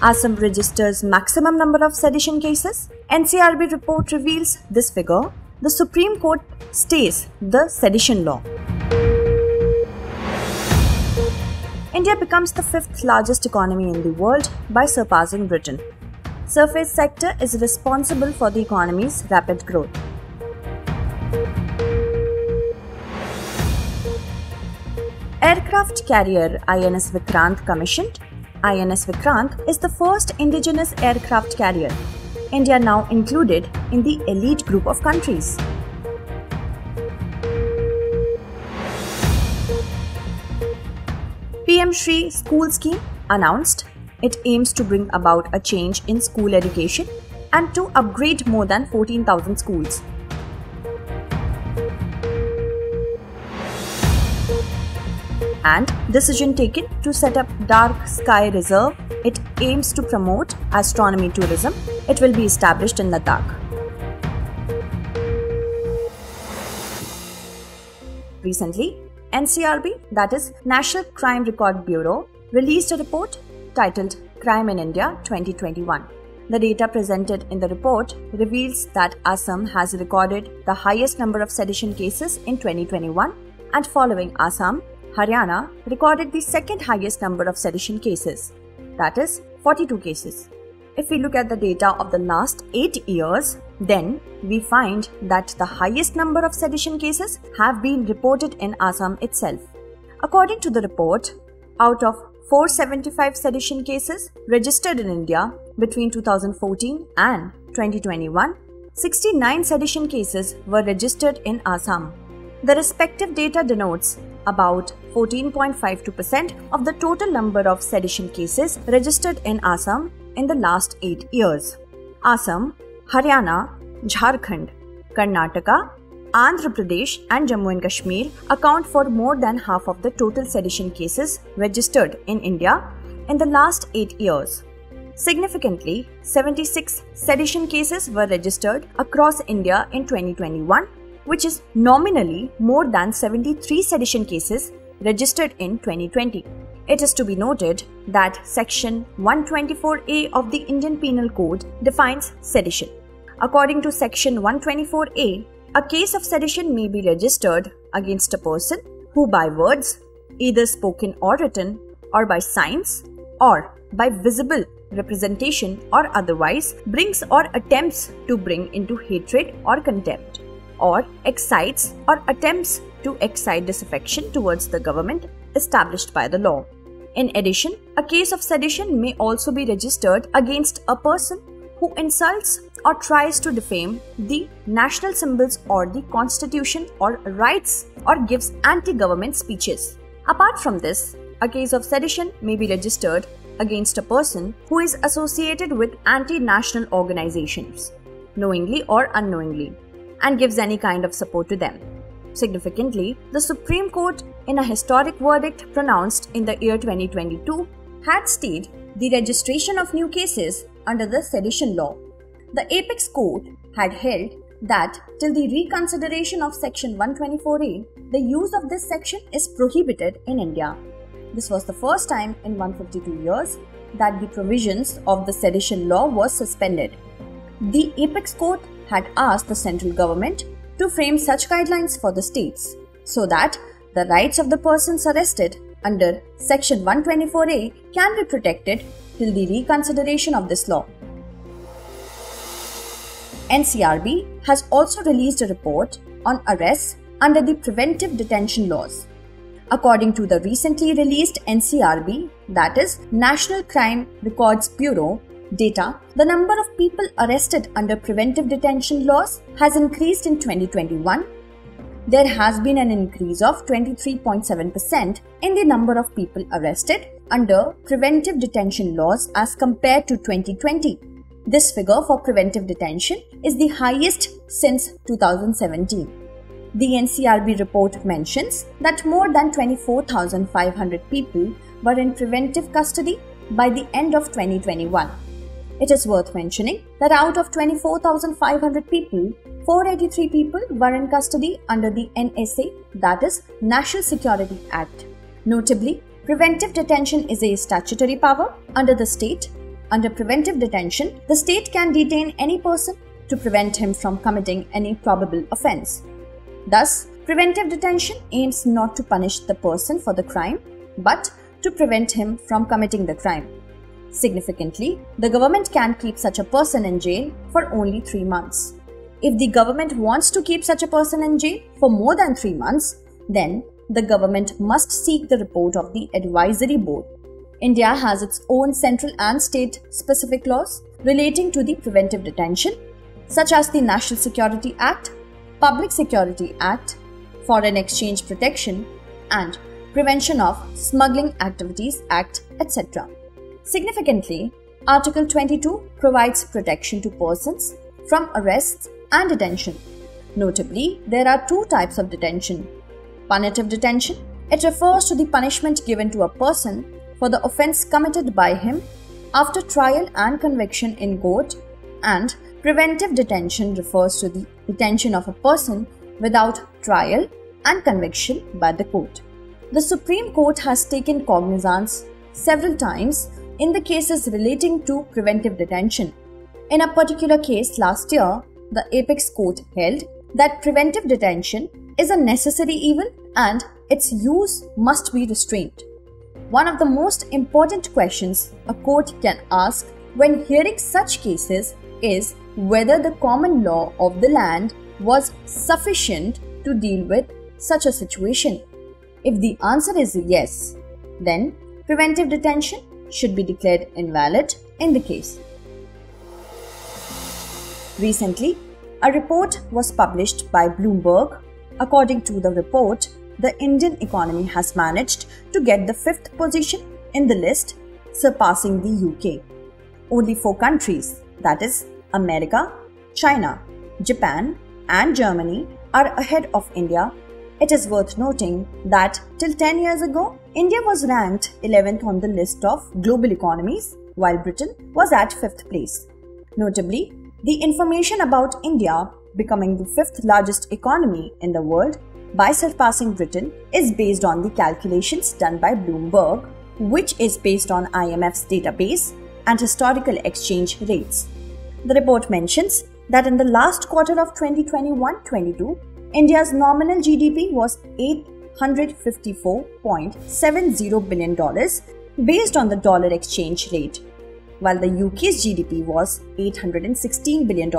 Assam registers maximum number of sedition cases. NCRB report reveals this figure. The Supreme Court stays the sedition law. India becomes the 5th largest economy in the world by surpassing Britain. Surface sector is responsible for the economy's rapid growth. Aircraft carrier INS Vikrant commissioned. INS Vikrant is the first indigenous aircraft carrier. India now included in the elite group of countries. SHRI School scheme announced. It aims to bring about a change in school education and to upgrade more than 14,000 schools. And decision taken to set up Dark Sky Reserve. It aims to promote astronomy tourism. It will be established in Ladakh. Recently, NCRB, that is National Crime Record Bureau, released a report titled Crime in India 2021. The data presented in the report reveals that Assam has recorded the highest number of sedition cases in 2021, and following Assam, Haryana recorded the second highest number of sedition cases, that is 42 cases. If we look at the data of the last 8 years, then we find that the highest number of sedition cases have been reported in Assam itself. According to the report, out of 475 sedition cases registered in India between 2014 and 2021, 69 sedition cases were registered in Assam. The respective data denotes about 14.52% of the total number of sedition cases registered in Assam in the last 8 years. Assam, Haryana, Jharkhand, Karnataka, Andhra Pradesh and Jammu and Kashmir account for more than half of the total sedition cases registered in India in the last 8 years. Significantly, 76 sedition cases were registered across India in 2021, which is nominally more than 73 sedition cases registered in 2020. It is to be noted that Section 124A of the Indian Penal Code defines sedition. According to Section 124A, a case of sedition may be registered against a person who by words, either spoken or written, or by signs, or by visible representation or otherwise brings or attempts to bring into hatred or contempt, or excites or attempts to excite disaffection towards the government established by the law. In addition, a case of sedition may also be registered against a person who insults or tries to defame the national symbols or the constitution or rights or gives anti-government speeches. Apart from this, a case of sedition may be registered against a person who is associated with anti-national organizations, knowingly or unknowingly, and gives any kind of support to them. Significantly, the Supreme Court, in a historic verdict pronounced in the year 2022, had stayed the registration of new cases under the sedition law. The apex court had held that till the reconsideration of Section 124A, the use of this section is prohibited in India. This was the first time in 152 years that the provisions of the sedition law was suspended. The apex court had asked the central government to frame such guidelines for the states so that the rights of the persons arrested under Section 124A can be protected till the reconsideration of this law. NCRB has also released a report on arrests under the Preventive Detention laws. According to the recently released NCRB, that is National Crime Records Bureau, data, the number of people arrested under preventive detention laws has increased in 2021. There has been an increase of 23.7% in the number of people arrested under preventive detention laws as compared to 2020. This figure for preventive detention is the highest since 2017. The NCRB report mentions that more than 24,500 people were in preventive custody by the end of 2021. It is worth mentioning that out of 24,500 people, 483 people were in custody under the NSA, that is National Security Act. Notably, preventive detention is a statutory power under the state Under preventive detention, the state can detain any person to prevent him from committing any probable offence. Thus, preventive detention aims not to punish the person for the crime, but to prevent him from committing the crime. Significantly, the government can keep such a person in jail for only 3 months. If the government wants to keep such a person in jail for more than 3 months, then the government must seek the report of the advisory board. India has its own central and state specific laws relating to the preventive detention, such as the National Security Act, Public Security Act, Foreign Exchange Protection, and Prevention of Smuggling Activities Act, etc. Significantly, Article 22 provides protection to persons from arrests and detention. Notably, there are 2 types of detention. Punitive detention. It refers to the punishment given to a person for the offence committed by him after trial and conviction in court, and preventive detention refers to the detention of a person without trial and conviction by the court. The Supreme Court has taken cognizance several times in the cases relating to preventive detention. In a particular case last year, the Apex Court held that preventive detention is a necessary evil and its use must be restrained. One of the most important questions a court can ask when hearing such cases is whether the common law of the land was sufficient to deal with such a situation. If the answer is yes, then preventive detention should be declared invalid in the case. Recently, a report was published by Bloomberg. According to the report, the Indian economy has managed to get the 5th position in the list, surpassing the UK. Only 4 countries, that is America, China, Japan, and Germany, are ahead of India. It is worth noting that till 10 years ago, India was ranked 11th on the list of global economies, while Britain was at 5th place. Notably, the information about India becoming the 5th largest economy in the world by surpassing Britain is based on the calculations done by Bloomberg, which is based on IMF's database and historical exchange rates. The report mentions that in the last quarter of 2021-22, India's nominal GDP was $854.70 billion based on the dollar exchange rate, while the UK's GDP was $816 billion.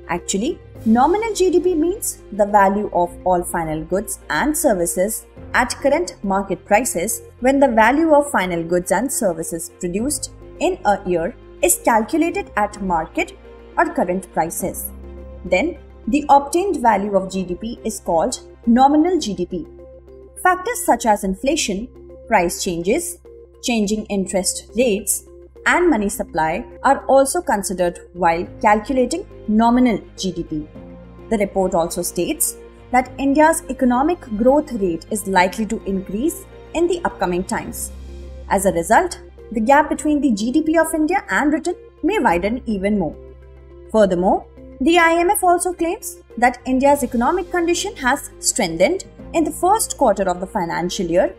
Actually, nominal GDP means the value of all final goods and services at current market prices when the value of final goods and services produced in a year is calculated at market or current prices. Then, the obtained value of GDP is called nominal GDP. Factors such as inflation, price changes, changing interest rates, and money supply are also considered while calculating nominal GDP. The report also states that India's economic growth rate is likely to increase in the upcoming times. As a result, the gap between the GDP of India and Britain may widen even more. Furthermore, the IMF also claims that India's economic condition has strengthened in the first quarter of the financial year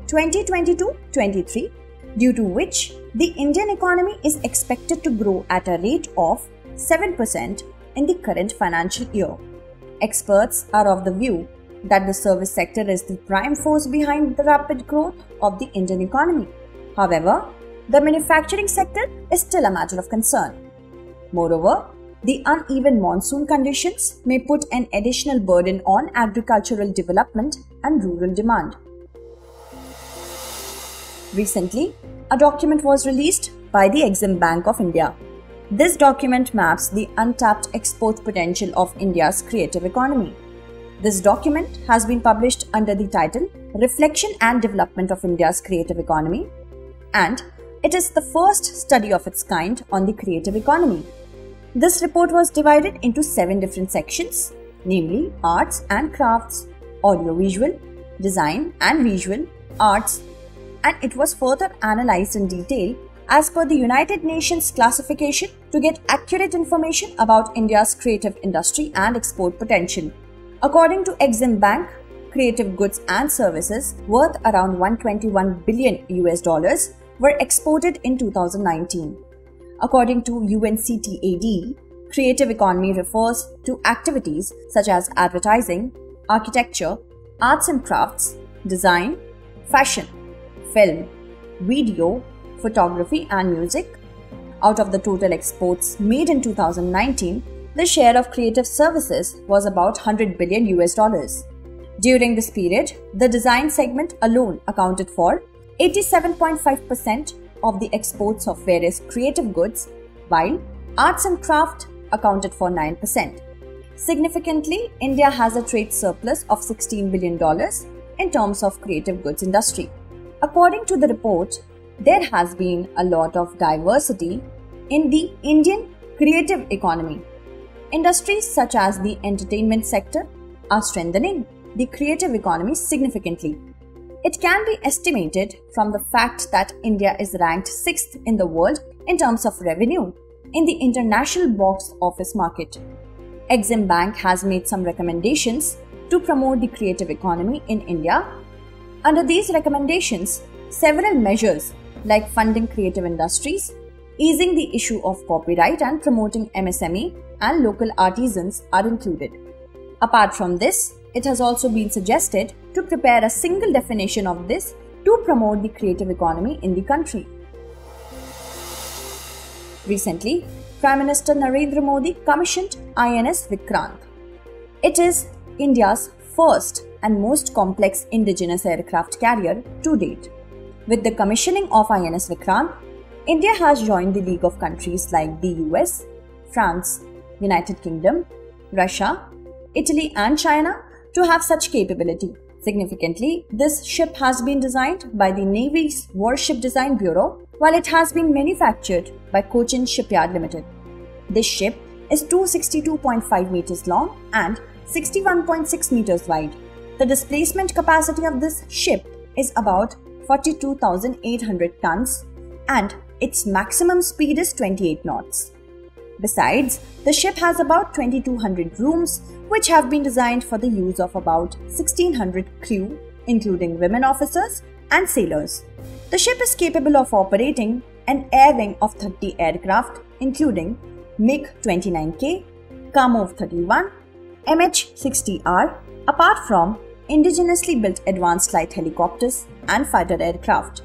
2022-23, due to which the Indian economy is expected to grow at a rate of 7% in the current financial year. Experts are of the view that the service sector is the prime force behind the rapid growth of the Indian economy. However, the manufacturing sector is still a matter of concern. Moreover, the uneven monsoon conditions may put an additional burden on agricultural development and rural demand. Recently, a document was released by the Exim Bank of India. This document maps the untapped export potential of India's creative economy. This document has been published under the title Reflection and Development of India's Creative Economy, and it is the first study of its kind on the creative economy. This report was divided into 7 different sections, namely arts and crafts, audiovisual, design and visual, arts, and it was further analyzed in detail as per the United Nations classification to get accurate information about India's creative industry and export potential. According to Exim Bank, creative goods and services worth around $121 billion were exported in 2019. According to UNCTAD, creative economy refers to activities such as advertising, architecture, arts and crafts, design, fashion, film, video, photography and music. Out of the total exports made in 2019, the share of creative services was about $100 billion. During this period, the design segment alone accounted for 87.5% of the exports of various creative goods, while arts and craft accounted for 9%. Significantly, India has a trade surplus of $16 billion in terms of creative goods industry. According to the report, there has been a lot of diversity in the Indian creative economy. Industries such as the entertainment sector are strengthening the creative economy significantly. It can be estimated from the fact that India is ranked 6th in the world in terms of revenue in the international box office market. Exim Bank has made some recommendations to promote the creative economy in India. Under these recommendations, several measures like funding creative industries, easing the issue of copyright and promoting MSME and local artisans are included. Apart from this, it has also been suggested to prepare a single definition of this to promote the creative economy in the country. Recently, Prime Minister Narendra Modi commissioned INS Vikrant. It is India's first and most complex indigenous aircraft carrier to date. With the commissioning of INS Vikrant, India has joined the league of countries like the US, France, United Kingdom, Russia, Italy and China to have such capability. Significantly, this ship has been designed by the Navy's Warship Design Bureau, while it has been manufactured by Cochin Shipyard Limited. This ship is 262.5 meters long and 61.6 meters wide. The displacement capacity of this ship is about 42,800 tons and its maximum speed is 28 knots. Besides, the ship has about 2,200 rooms which have been designed for the use of about 1,600 crew, including women officers and sailors. The ship is capable of operating an air wing of 30 aircraft, including MiG-29K, Kamov-31, MH-60R, apart from indigenously built advanced light helicopters and fighter aircraft.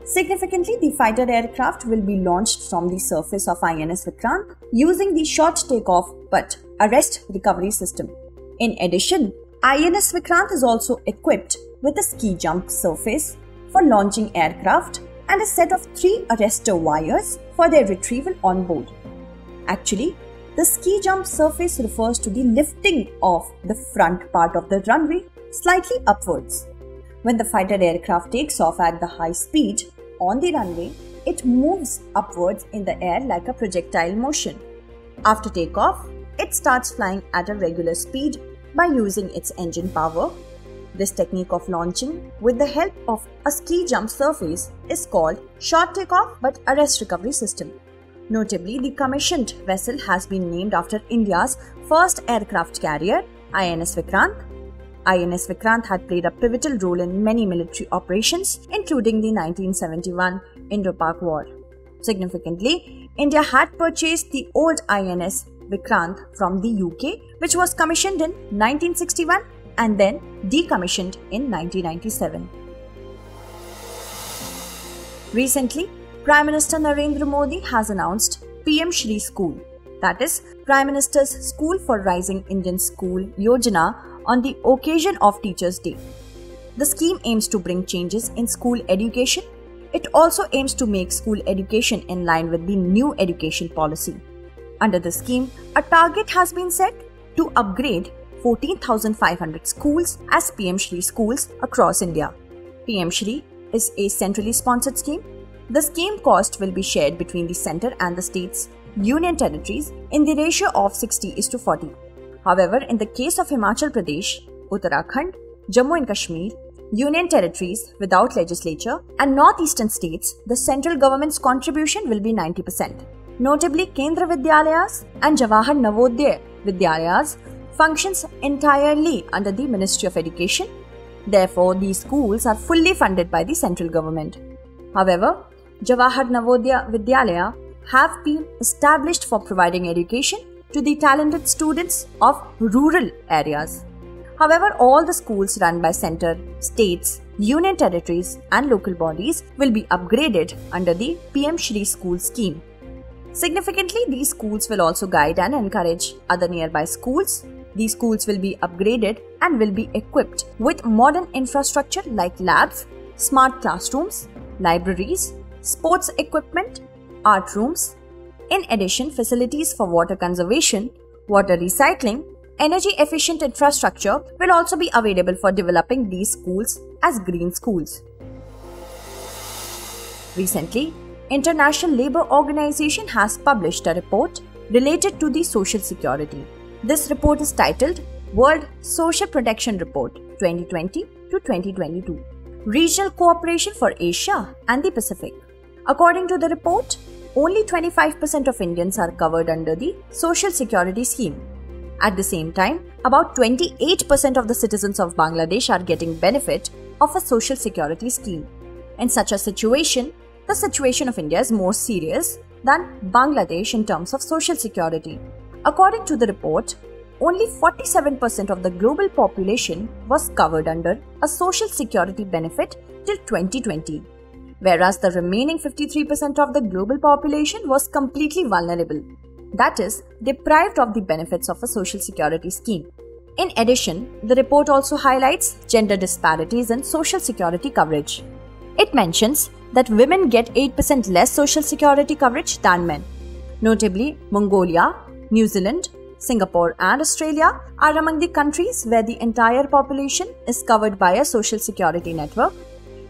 Significantly, the fighter aircraft will be launched from the surface of INS Vikrant using the short takeoff but arrest recovery system. In addition, INS Vikrant is also equipped with a ski jump surface for launching aircraft and a set of 3 arrestor wires for their retrieval on board. Actually, the ski jump surface refers to the lifting of the front part of the runway slightly upwards. When the fighter aircraft takes off at the high speed on the runway, it moves upwards in the air like a projectile motion. After takeoff, it starts flying at a regular speed by using its engine power. This technique of launching with the help of a ski jump surface is called short takeoff but arrest recovery system. Notably, the commissioned vessel has been named after India's first aircraft carrier, INS Vikrant. INS Vikrant had played a pivotal role in many military operations, including the 1971 Indo-Pak War. Significantly, India had purchased the old INS Vikrant from the UK, which was commissioned in 1961 and then decommissioned in 1997. Recently, Prime Minister Narendra Modi has announced PM-SHRI School, that is, Prime Minister's School for Rising Indian School Yojana, on the occasion of Teachers' Day. The scheme aims to bring changes in school education. It also aims to make school education in line with the new education policy. Under the scheme, a target has been set to upgrade 14,500 schools as PM-SHRI schools across India. PM-SHRI is a centrally sponsored scheme. The scheme cost will be shared between the centre and the states, union territories in the ratio of 60:40. However, in the case of Himachal Pradesh, Uttarakhand, Jammu and Kashmir, union territories without legislature and northeastern states, the central government's contribution will be 90%. Notably, Kendra Vidyalayas and Jawahar Navodaya Vidyalayas functions entirely under the Ministry of Education. Therefore, these schools are fully funded by the central government. However, Jawahar Navodaya Vidyalaya have been established for providing education to the talented students of rural areas. However, all the schools run by center, states, union territories and local bodies will be upgraded under the SHRI School scheme. Significantly, these schools will also guide and encourage other nearby schools. These schools will be upgraded and will be equipped with modern infrastructure like labs, smart classrooms, libraries, sports equipment, art rooms. In addition, facilities for water conservation, water recycling, energy efficient infrastructure will also be available for developing these schools as green schools. Recently, International Labour Organization has published a report related to the social security. This report is titled World Social Protection Report 2020 to 2022, Regional Cooperation for Asia and the Pacific. According to the report, only 25% of Indians are covered under the social security scheme. At the same time, about 28% of the citizens of Bangladesh are getting benefit of a social security scheme. In such a situation, the situation of India is more serious than Bangladesh in terms of social security. According to the report, only 47% of the global population was covered under a social security benefit till 2020, whereas the remaining 53% of the global population was completely vulnerable, that is, deprived of the benefits of a social security scheme. In addition, the report also highlights gender disparities in social security coverage. It mentions that women get 8% less social security coverage than men. Notably, Mongolia, New Zealand, Singapore and Australia are among the countries where the entire population is covered by a social security network.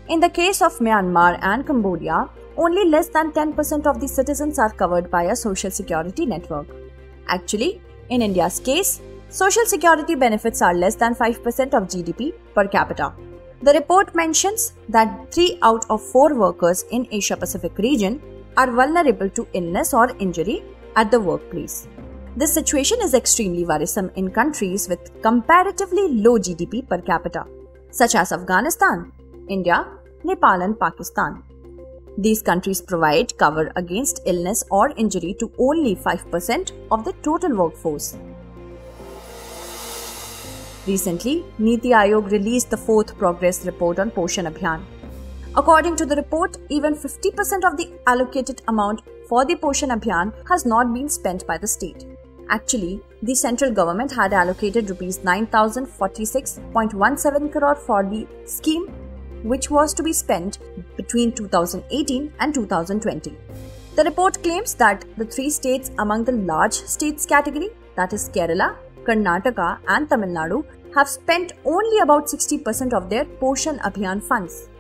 In the case of Myanmar and Cambodia, only less than 10% of the citizens are covered by a social security network. Actually, in India's case, social security benefits are less than 5% of GDP per capita. The report mentions that 3 out of 4 workers in Asia-Pacific region are vulnerable to illness or injury at the workplace. This situation is extremely worrisome in countries with comparatively low GDP per capita, such as Afghanistan, India, Nepal and Pakistan. These countries provide cover against illness or injury to only 5% of the total workforce. Recently, Niti Aayog released the 4th Progress Report on Poshan Abhiyan. According to the report, even 50% of the allocated amount for the Poshan Abhiyan has not been spent by the state. Actually, the central government had allocated Rs 9,046.17 crore for the scheme, which was to be spent between 2018 and 2020. The report claims that the 3 states among the large states category, that is Kerala, Karnataka and Tamil Nadu, have spent only about 60% of their Poshan Abhiyan funds.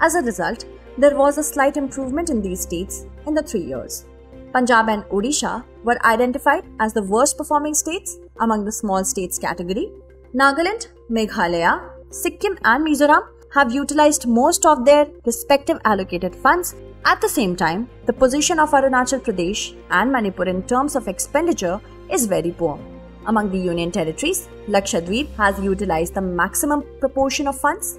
As a result, there was a slight improvement in these states in the 3 years. Punjab and Odisha were identified as the worst performing states among the small states category. Nagaland, Meghalaya, Sikkim and Mizoram have utilized most of their respective allocated funds. At the same time, the position of Arunachal Pradesh and Manipur in terms of expenditure is very poor. Among the union territories, Lakshadweep has utilized the maximum proportion of funds.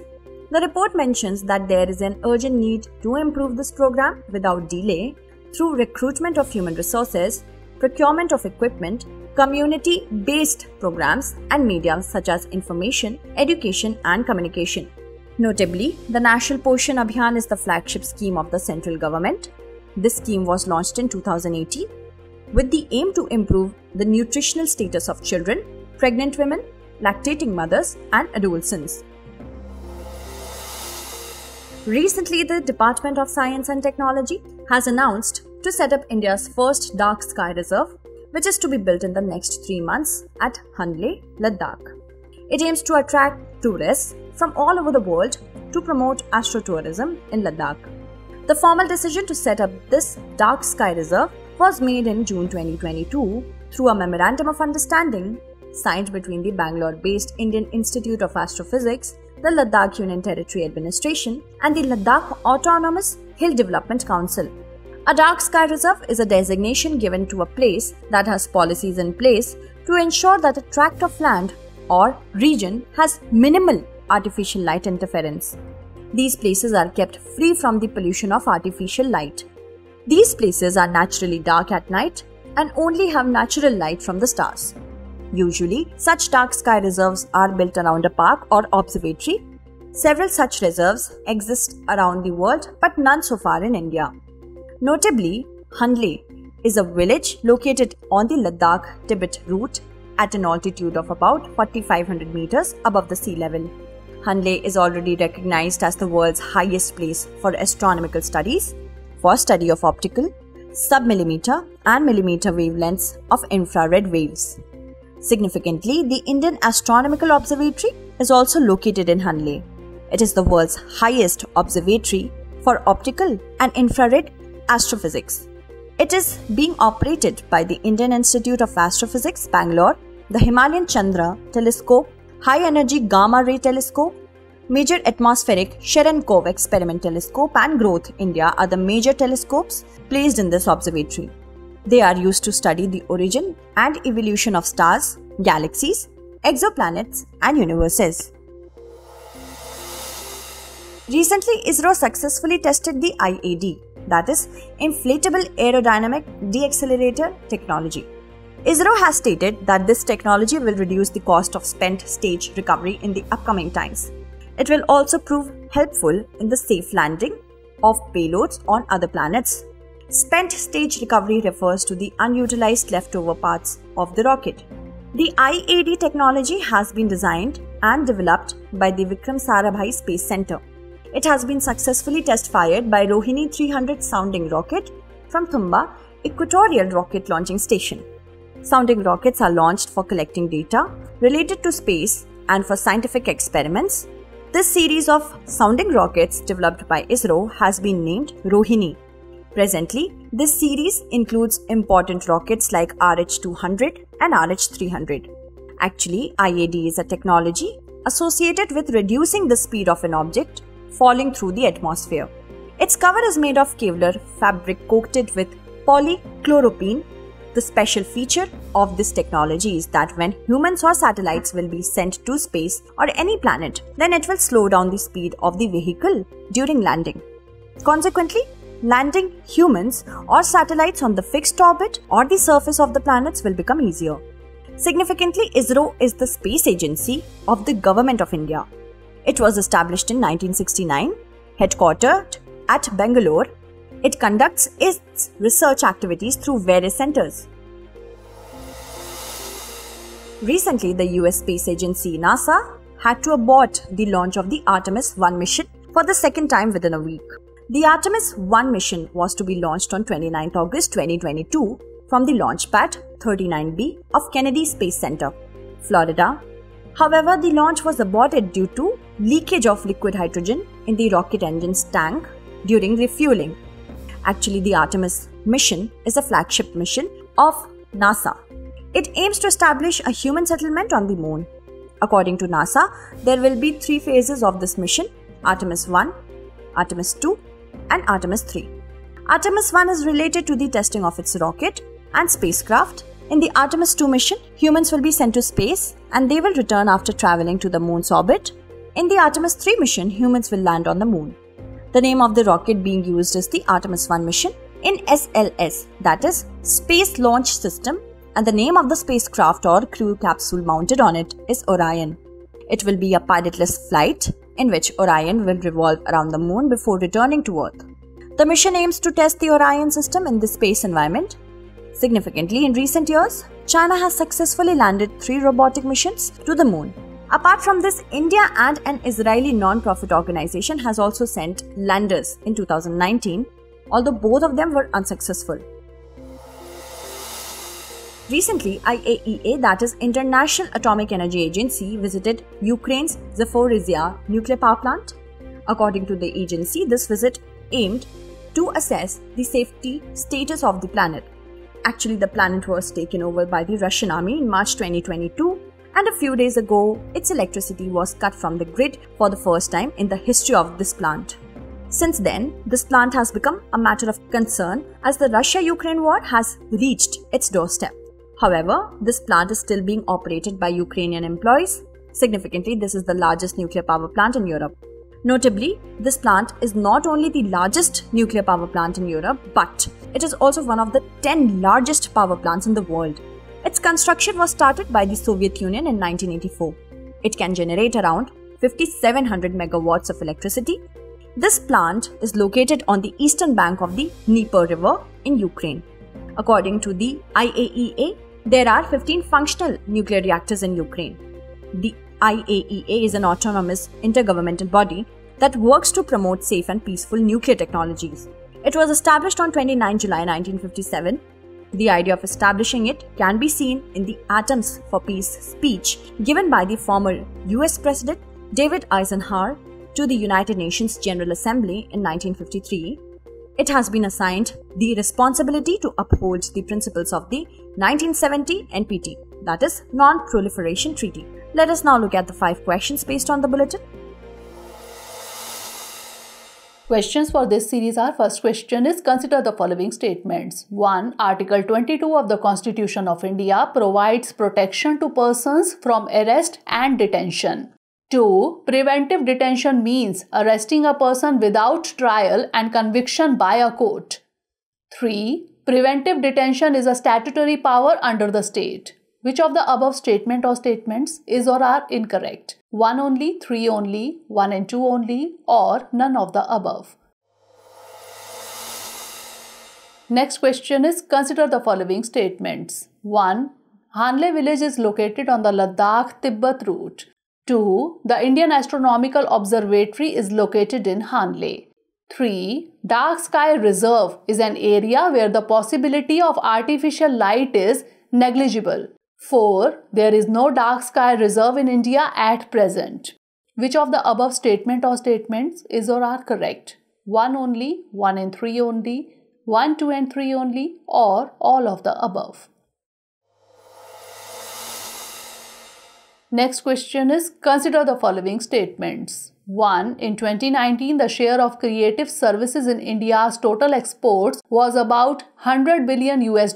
The report mentions that there is an urgent need to improve this program without delay through recruitment of human resources, procurement of equipment, community-based programs and media such as information, education and communication. Notably, the National Poshan Abhiyan is the flagship scheme of the central government. This scheme was launched in 2018 with the aim to improve the nutritional status of children, pregnant women, lactating mothers and adolescents. Recently, the Department of Science and Technology has announced to set up India's first dark sky reserve, which is to be built in the next 3 months at Hanle, Ladakh. It aims to attract tourists from all over the world to promote astrotourism in Ladakh. The formal decision to set up this dark sky reserve was made in June 2022 through a memorandum of understanding signed between the Bangalore-based Indian Institute of Astrophysics, the Ladakh Union Territory Administration and the Ladakh Autonomous Hill Development Council. A dark sky reserve is a designation given to a place that has policies in place to ensure that a tract of land or region has minimal artificial light interference. These places are kept free from the pollution of artificial light. These places are naturally dark at night and only have natural light from the stars. Usually, such dark sky reserves are built around a park or observatory. Several such reserves exist around the world, but none so far in India. Notably, Hanle is a village located on the Ladakh-Tibet route at an altitude of about 4,500 meters above the sea level. Hanle is already recognized as the world's highest place for astronomical studies, for study of optical, sub-millimeter and millimeter wavelengths of infrared waves. Significantly, the Indian Astronomical Observatory is also located in Hanle. It is the world's highest observatory for optical and infrared astrophysics. It is being operated by the Indian Institute of Astrophysics, Bangalore, the Himalayan Chandra Telescope, High Energy Gamma Ray Telescope, Major Atmospheric Cherenkov Experiment Telescope and Growth India are the major telescopes placed in this observatory. They are used to study the origin and evolution of stars, galaxies, exoplanets and universes. Recently, ISRO successfully tested the IAD, that is, Inflatable Aerodynamic Deaccelerator Technology. ISRO has stated that this technology will reduce the cost of spent stage recovery in the upcoming times. It will also prove helpful in the safe landing of payloads on other planets. Spent stage recovery refers to the unutilized leftover parts of the rocket. The IAD technology has been designed and developed by the Vikram Sarabhai Space Center. It has been successfully test-fired by Rohini 300 sounding rocket from Thumba Equatorial Rocket Launching Station. Sounding rockets are launched for collecting data related to space and for scientific experiments. This series of sounding rockets developed by ISRO has been named Rohini. Presently, this series includes important rockets like RH-200 and RH-300. Actually, IAD is a technology associated with reducing the speed of an object falling through the atmosphere. Its cover is made of Kevlar fabric coated with polychloropene. The special feature of this technology is that when humans or satellites will be sent to space or any planet, then it will slow down the speed of the vehicle during landing. Consequently, landing humans or satellites on the fixed orbit or the surface of the planets will become easier. Significantly, ISRO is the space agency of the Government of India. It was established in 1969, headquartered at Bangalore. It conducts its research activities through various centers. Recently, the US space agency NASA had to abort the launch of the Artemis 1 mission for the second time within a week. The Artemis 1 mission was to be launched on 29 August 2022 from the launch pad 39B of Kennedy Space Center, Florida. However, the launch was aborted due to leakage of liquid hydrogen in the rocket engine's tank during refueling. Actually, the Artemis mission is a flagship mission of NASA. It aims to establish a human settlement on the moon. According to NASA, there will be 3 phases of this mission: Artemis 1, Artemis 2 and Artemis 3. Artemis 1 is related to the testing of its rocket and spacecraft. In the Artemis 2 mission, humans will be sent to space and they will return after traveling to the moon's orbit. In the Artemis 3 mission, humans will land on the moon. The name of the rocket being used is the Artemis 1 mission in SLS, that is Space Launch System, and the name of the spacecraft or crew capsule mounted on it is Orion. It will be a pilotless flight in which Orion will revolve around the moon before returning to Earth. The mission aims to test the Orion system in the space environment. Significantly, in recent years, China has successfully landed 3 robotic missions to the moon. Apart from this, India and an Israeli non-profit organization has also sent landers in 2019, although both of them were unsuccessful. Recently, IAEA, that is International Atomic Energy Agency, visited Ukraine's Zaporizhzhia nuclear power plant. According to the agency, this visit aimed to assess the safety status of the planet. Actually, the planet was taken over by the Russian army in March 2022, and a few days ago, its electricity was cut from the grid for the first time in the history of this plant. Since then, this plant has become a matter of concern as the Russia-Ukraine war has reached its doorstep. However, this plant is still being operated by Ukrainian employees. Significantly, this is the largest nuclear power plant in Europe. Notably, this plant is not only the largest nuclear power plant in Europe, but it is also one of the 10 largest power plants in the world. Its construction was started by the Soviet Union in 1984. It can generate around 5,700 megawatts of electricity. This plant is located on the eastern bank of the Dnieper River in Ukraine. According to the IAEA, there are 15 functional nuclear reactors in Ukraine. The IAEA is an autonomous intergovernmental body that works to promote safe and peaceful nuclear technologies. It was established on 29 July 1957. The idea of establishing it can be seen in the Atoms for Peace speech given by the former US President David Eisenhower to the United Nations General Assembly in 1953. It has been assigned the responsibility to uphold the principles of the 1970 NPT, that is, Non-Proliferation Treaty. Let us now look at the 5 questions based on the bulletin. Questions for this series are: first question is, consider the following statements. 1. Article 22 of the Constitution of India provides protection to persons from arrest and detention. 2. Preventive detention means arresting a person without trial and conviction by a court. 3. Preventive detention is a statutory power under the state. Which of the above statement or statements is or are incorrect? 1 only, 3 only, 1 and 2 only, or none of the above? Next question is, consider the following statements. 1. Hanle village is located on the Ladakh-Tibet route. 2. The Indian Astronomical Observatory is located in Hanle. 3. Dark Sky Reserve is an area where the possibility of artificial light is negligible. 4. There is no dark sky reserve in India at present. Which of the above statement or statements is or are correct? 1 only, 1 and 3 only, 1, 2 and 3 only, or all of the above? Next question is, consider the following statements. 1. In 2019, the share of creative services in India's total exports was about $100 billion US.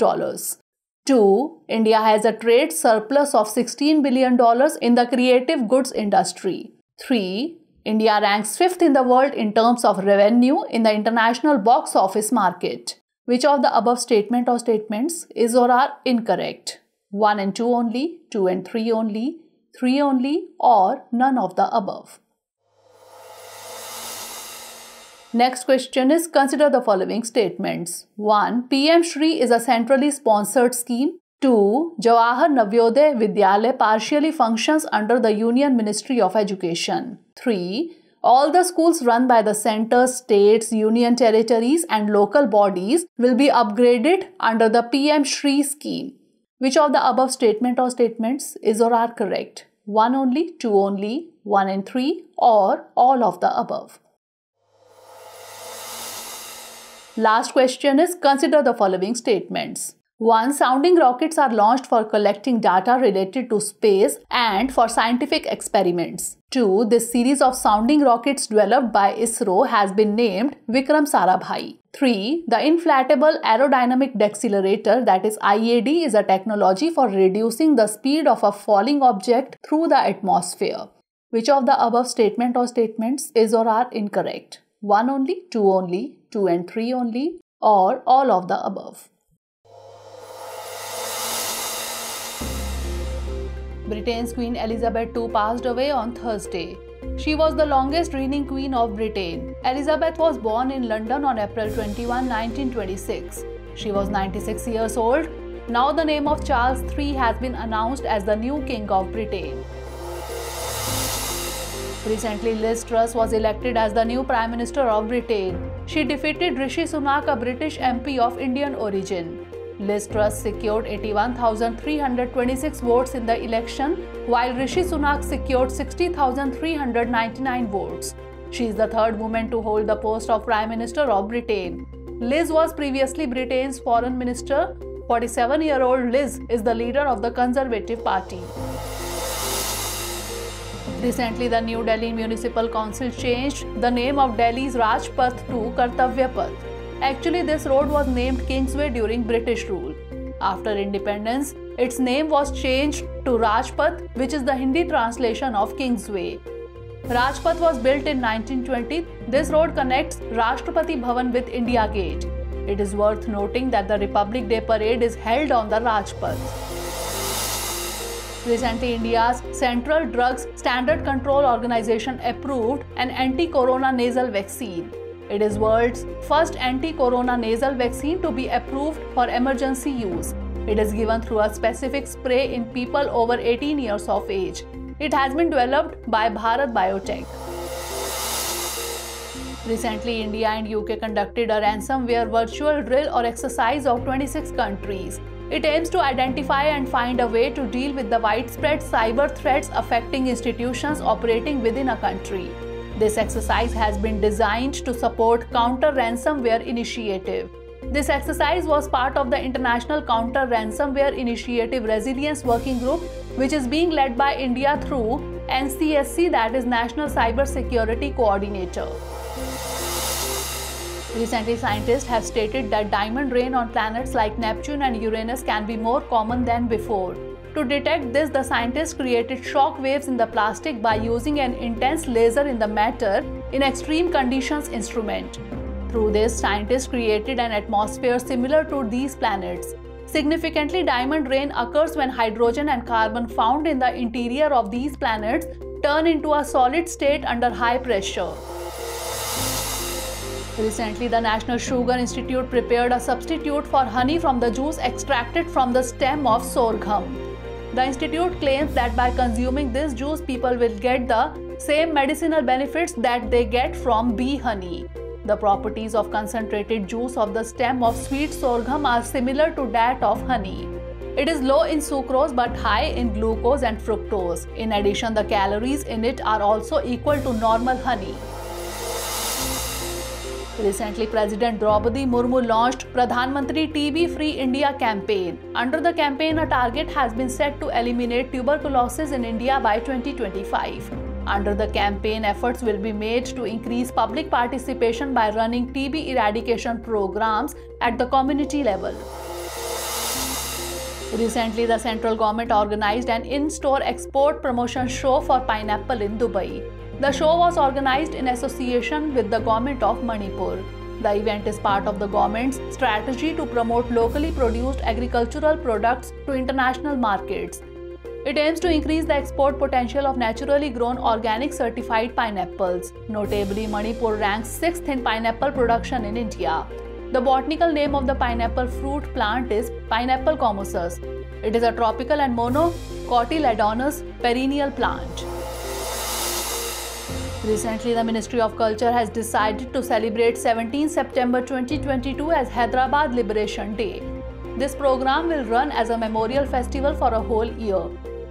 2. India has a trade surplus of $16 billion in the creative goods industry. 3. India ranks 5th in the world in terms of revenue in the international box office market. Which of the above statement or statements is or are incorrect? 1 and 2 only, 2 and 3 only, 3 only, or none of the above? Next question is, consider the following statements. 1. PM SHRI is a centrally sponsored scheme. 2. Jawahar Navyodaya Vidyalaya partially functions under the Union Ministry of Education. 3. All the schools run by the centers, states, union territories and local bodies will be upgraded under the PM SHRI scheme. Which of the above statement or statements is or are correct? 1 only, 2 only, 1 and 3, or all of the above? Last question is, consider the following statements. 1. Sounding rockets are launched for collecting data related to space and for scientific experiments. 2. This series of sounding rockets developed by ISRO has been named Vikram Sarabhai. 3. The inflatable aerodynamic decelerator, that is IAD, is a technology for reducing the speed of a falling object through the atmosphere. Which of the above statement or statements is or are incorrect? 1 only, 2 only, 2 and 3 only, or all of the above? Britain's Queen Elizabeth II passed away on Thursday. She was the longest reigning queen of Britain. Elizabeth was born in London on April 21, 1926. She was 96 years old. Now the name of Charles III has been announced as the new King of Britain. Recently, Liz Truss was elected as the new Prime Minister of Britain. She defeated Rishi Sunak, a British MP of Indian origin. Liz Truss secured 81,326 votes in the election, while Rishi Sunak secured 60,399 votes. She is the third woman to hold the post of Prime Minister of Britain. Liz was previously Britain's Foreign Minister. 47-year-old Liz is the leader of the Conservative Party. Recently, the New Delhi Municipal Council changed the name of Delhi's Rajpath to Kartavya Path. Actually, this road was named Kingsway during British rule. After independence, its name was changed to Rajpath, which is the Hindi translation of Kingsway. Rajpath was built in 1920. This road connects Rashtrapati Bhavan with India Gate. It is worth noting that the Republic Day parade is held on the Rajpath. Recently, India's Central Drugs Standard Control Organization approved an anti-corona nasal vaccine. It is world's first anti-corona nasal vaccine to be approved for emergency use. It is given through a specific spray in people over 18 years of age. It has been developed by Bharat Biotech. Recently, India and UK conducted a ransomware virtual drill or exercise of 26 countries. It aims to identify and find a way to deal with the widespread cyber threats affecting institutions operating within a country. This exercise has been designed to support counter-ransomware initiative. This exercise was part of the International Counter-Ransomware Initiative Resilience Working Group, which is being led by India through NCSC, that is National Cyber Security Coordinator. Recently, scientists have stated that diamond rain on planets like Neptune and Uranus can be more common than before. To detect this, the scientists created shock waves in the plastic by using an intense laser in the matter in extreme conditions instrument. Through this, scientists created an atmosphere similar to these planets. Significantly, diamond rain occurs when hydrogen and carbon found in the interior of these planets turn into a solid state under high pressure. Recently, the National Sugar Institute prepared a substitute for honey from the juice extracted from the stem of sorghum. The institute claims that by consuming this juice, people will get the same medicinal benefits that they get from bee honey. The properties of concentrated juice of the stem of sweet sorghum are similar to that of honey. It is low in sucrose but high in glucose and fructose. In addition, the calories in it are also equal to normal honey. Recently, President Draupadi Murmu launched Pradhan Mantri TB Free India campaign. Under the campaign, a target has been set to eliminate tuberculosis in India by 2025. Under the campaign, efforts will be made to increase public participation by running TB eradication programs at the community level. Recently, the central government organized an in-store export promotion show for pineapple in Dubai. The show was organized in association with the government of Manipur. The event is part of the government's strategy to promote locally produced agricultural products to international markets. It aims to increase the export potential of naturally grown organic certified pineapples. Notably, Manipur ranks 6th in pineapple production in India. The botanical name of the pineapple fruit plant is Pineapple commosus. It is a tropical and monocotyledonous perennial plant. Recently, the Ministry of Culture has decided to celebrate 17 September 2022 as Hyderabad Liberation Day. This program will run as a memorial festival for a whole year.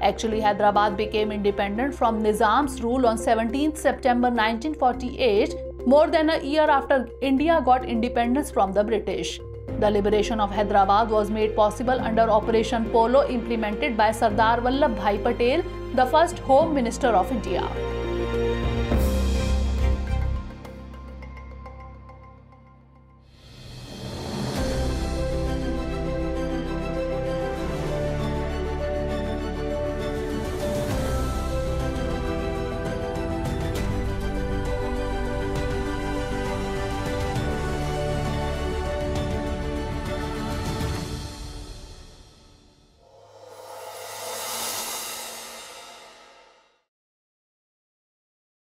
Actually, Hyderabad became independent from Nizam's rule on 17 September 1948, more than a year after India got independence from the British. The liberation of Hyderabad was made possible under Operation Polo implemented by Sardar Vallabhbhai Patel, the first Home Minister of India.